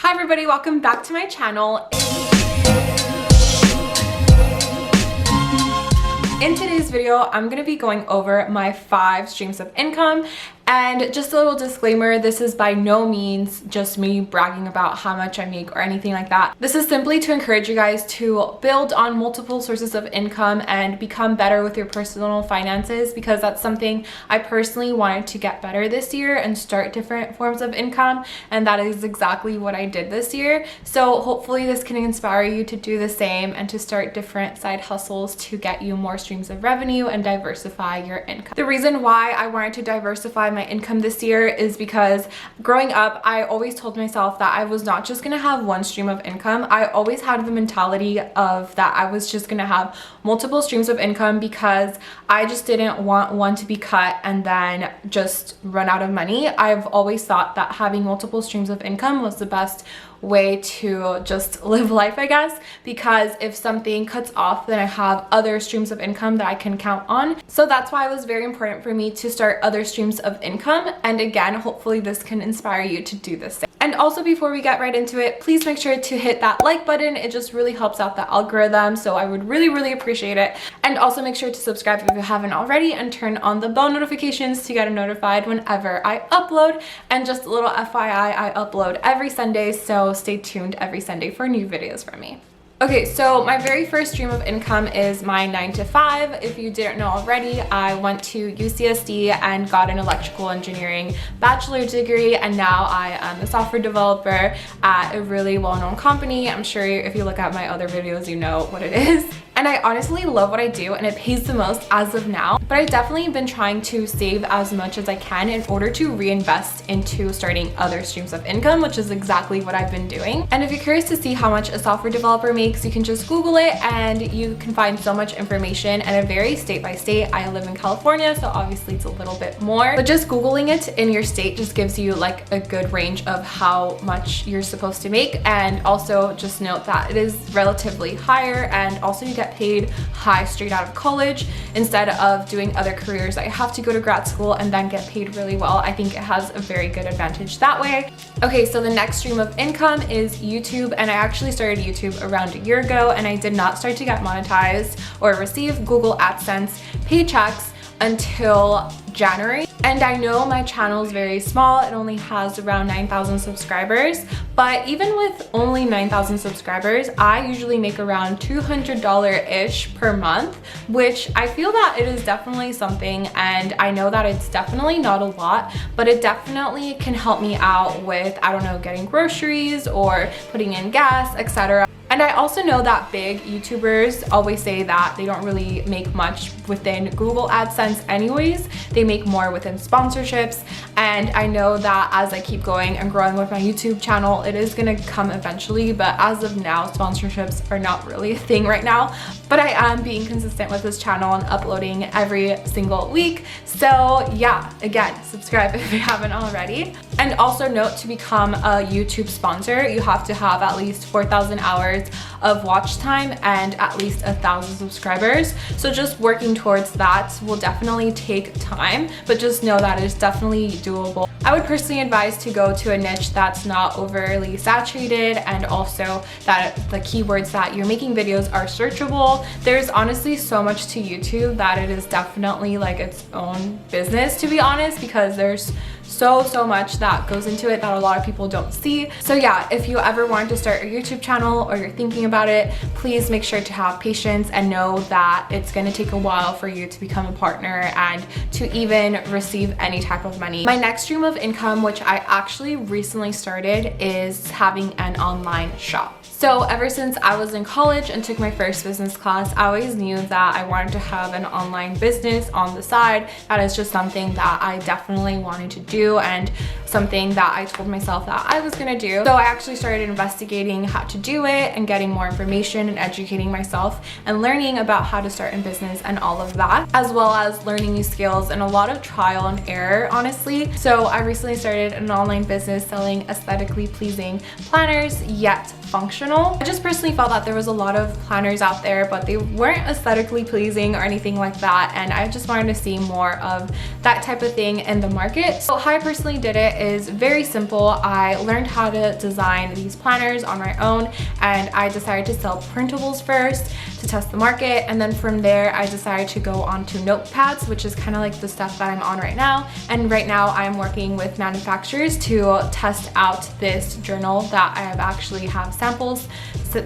Hi everybody, welcome back to my channel. In today's video, I'm going to be going over my 5 streams of income. And just a little disclaimer, this is by no means just me bragging about how much I make or anything like that. This is simply to encourage you guys to build on multiple sources of income and become better with your personal finances, because that's something I personally wanted to get better this year and start different forms of income, and that is exactly what I did this year. So hopefully this can inspire you to do the same and to start different side hustles to get you more streams of revenue and diversify your income. The reason why I wanted to diversify my income this year is because growing up, I always told myself that I was not just gonna have one stream of income. I always had the mentality of that I was just gonna have multiple streams of income because I just didn't want one to be cut and then just run out of money. I've always thought that having multiple streams of income was the best way to just live life, I guess, because if something cuts off, then I have other streams of income that I can count on. So that's why it was very important for me to start other streams of income. And again, hopefully this can inspire you to do the same. And also, before we get right into it, please make sure to hit that like button. It just really helps out the algorithm, so I would really appreciate it. And also make sure to subscribe if you haven't already and turn on the bell notifications to get notified whenever I upload. And just a little FYI, I upload every Sunday, so stay tuned every Sunday for new videos from me. Okay, so my very first stream of income is my 9 to 5. If you didn't know already, I went to UCSD and got an electrical engineering bachelor degree, and now I am a software developer at a really well-known company. I'm sure if you look at my other videos, you know what it is. And I honestly love what I do, and it pays the most as of now, but I've definitely been trying to save as much as I can in order to reinvest into starting other streams of income, which is exactly what I've been doing. And if you're curious to see how much a software developer makes, you can just Google it and you can find so much information, and it varies state by state. I live in California, so obviously it's a little bit more, but just Googling it in your state just gives you like a good range of how much you're supposed to make. And also just note that it is relatively higher, and also you get paid high straight out of college instead of doing other careers that you have to go to grad school and then get paid really well. I think it has a very good advantage that way. Okay, so the next stream of income is YouTube, and I actually started YouTube around a year ago, and I did not start to get monetized or receive Google AdSense paychecks until January. And I know my channel is very small. It only has around 9,000 subscribers, but even with only 9,000 subscribers, I usually make around $200-ish per month, which I feel that it is definitely something. And I know that it's definitely not a lot, but it definitely can help me out with, I don't know, getting groceries or putting in gas, etc. And I also know that big YouTubers always say that they don't really make much within Google AdSense anyways. They make more within sponsorships. And I know that as I keep going and growing with my YouTube channel, it is gonna come eventually. But as of now, sponsorships are not really a thing right now. But I am being consistent with this channel and uploading every single week. So yeah, again, subscribe if you haven't already. And also note, to become a YouTube sponsor, you have to have at least 4,000 hours of watch time and at least 1,000 subscribers. So just working towards that will definitely take time, but just know that it's definitely doable. I would personally advise to go to a niche that's not overly saturated, and also that the keywords that you're making videos are searchable. There's honestly so much to YouTube that it is definitely like its own business, to be honest, because there's so much that goes into it that a lot of people don't see. So yeah, if you ever want to start a YouTube channel or you're thinking about it, please make sure to have patience and know that it's going to take a while for you to become a partner and to even receive any type of money. My next stream of income, which I actually recently started, is having an online shop. So ever since I was in college and took my first business class, I always knew that I wanted to have an online business on the side. That is just something that I definitely wanted to do, and something that I told myself that I was gonna do. So I actually started investigating how to do it and getting more information and educating myself and learning about how to start in business and all of that, as well as learning new skills and a lot of trial and error, honestly. So I recently started an online business selling aesthetically pleasing planners, yet functional journal. I just personally felt that there was a lot of planners out there, but they weren't aesthetically pleasing or anything like that, and I just wanted to see more of that type of thing in the market. So how I personally did it is very simple. I learned how to design these planners on my own, and I decided to sell printables first to test the market, and then from there I decided to go on to notepads, which is kind of like the stuff that I'm on right now. And right now I'm working with manufacturers to test out this journal that I actually have samples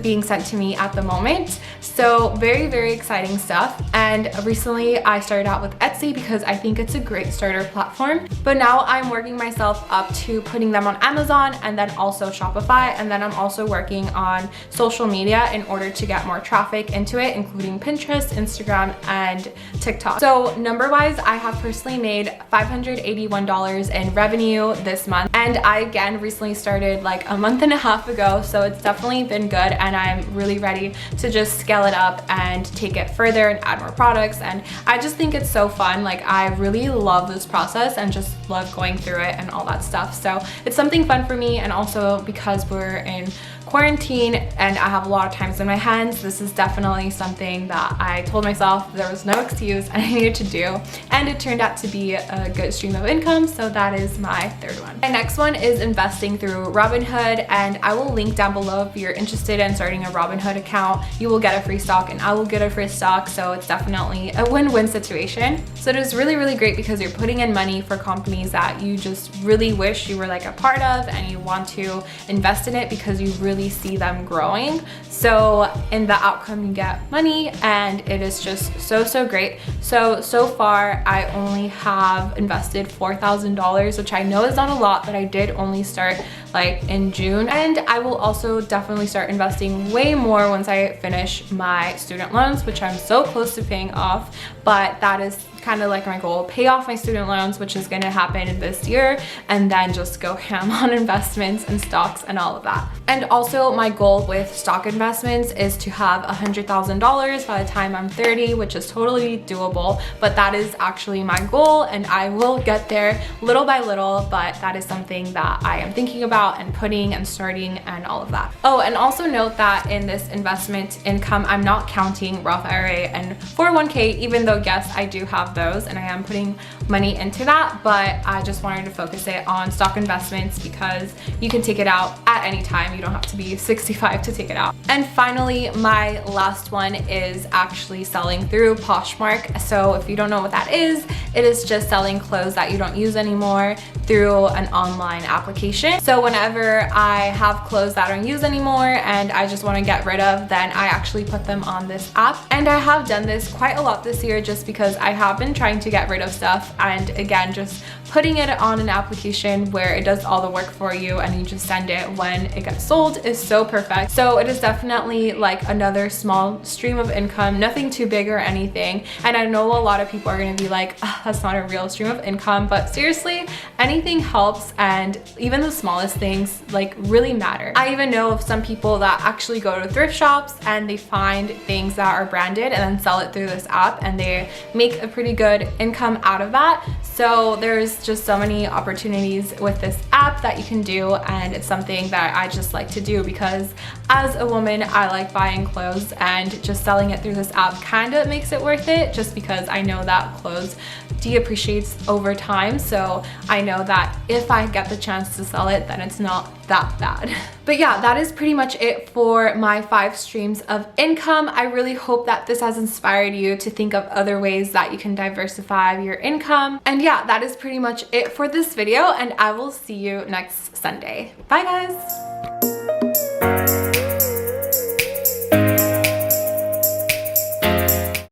being sent to me at the moment. So very exciting stuff. And recently I started out with Etsy because I think it's a great starter platform, but now I'm working myself up to putting them on Amazon and then also Shopify, and then I'm also working on social media in order to get more traffic into it, including Pinterest, Instagram, and TikTok. So number wise, I have personally made $581 in revenue this month, and I again recently started like a month and a half ago, so it's definitely been good, and I'm really ready to just scale it up and take it further and add more products. And I just think it's so fun. Like, I really love this process and just love going through it and all that stuff. So it's something fun for me, and also because we're in quarantine and I have a lot of times in my hands, this is definitely something that I told myself there was no excuse and I needed to do, and it turned out to be a good stream of income. So that is my third one. My next one is investing through Robinhood, and I will link down below if you're interested in starting a Robinhood account. You will get a free stock and I will get a free stock, so it's definitely a win-win situation. So it is really great because you're putting in money for companies that you just really wish you were like a part of, and you want to invest in it because you really see them growing. So in the outcome you get money, and it is just so great. So far I only have invested $4,000, which I know is not a lot, but I did only start like in June, and I will also definitely start investing way more once I finish my student loans, which I'm so close to paying off. But that is kind of like my goal, pay off my student loans, which is going to happen this year, and then just go ham on investments and stocks and all of that. And also my goal with stock investments is to have $100,000 by the time I'm 30, which is totally doable, but that is actually my goal, and I will get there little by little, but that is something that I am thinking about and putting and starting and all of that. Oh, and also note that in this investment income, I'm not counting Roth IRA and 401k, even though yes, I do have those and I am putting money into that, but I just wanted to focus it on stock investments because you can take it out at any time. You don't have to be 65 to take it out. And finally, my last one is actually selling through Poshmark. So if you don't know what that is, it is just selling clothes that you don't use anymore through an online application. So whenever I have clothes that I don't use anymore and I just want to get rid of, then I actually put them on this app. And I have done this quite a lot this year just because I have been trying to get rid of stuff, and again, just putting it on an application where it does all the work for you and you just send it when it gets sold is so perfect. So it is definitely like another small stream of income, nothing too big or anything. And I know a lot of people are going to be like, oh, that's not a real stream of income, but seriously, anything helps, and even the smallest things like really matter. I even know of some people that actually go to thrift shops and they find things that are branded and then sell it through this app, and they make a pretty good income out of that. So there's just so many opportunities with this app that you can do, and it's something that I just like to do because as a woman, I like buying clothes, and just selling it through this app kind of makes it worth it, just because I know that clothes depreciates over time. So I know that if I get the chance to sell it, then it's not that bad. But yeah, that is pretty much it for my 5 streams of income. I really hope that this has inspired you to think of other ways that you can diversify your income. And yeah, that is pretty much it for this video, and I will see you next Sunday. Bye guys.